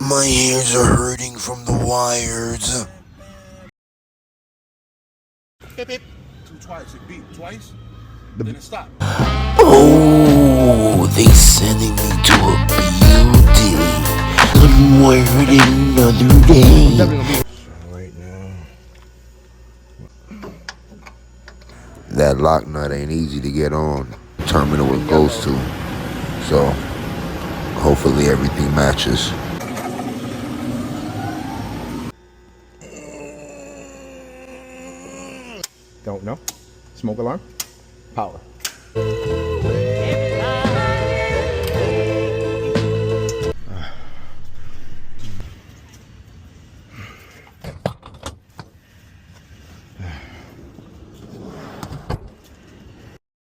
My ears are hurting from the wires. Beep, beep. Twice. It beep twice. Then it stopped. Oh, they sending me to a building. One word in another day. So right now, that lock nut ain't easy to get on. Terminal it goes to. So hopefully everything matches. Don't know. Smoke alarm. Power.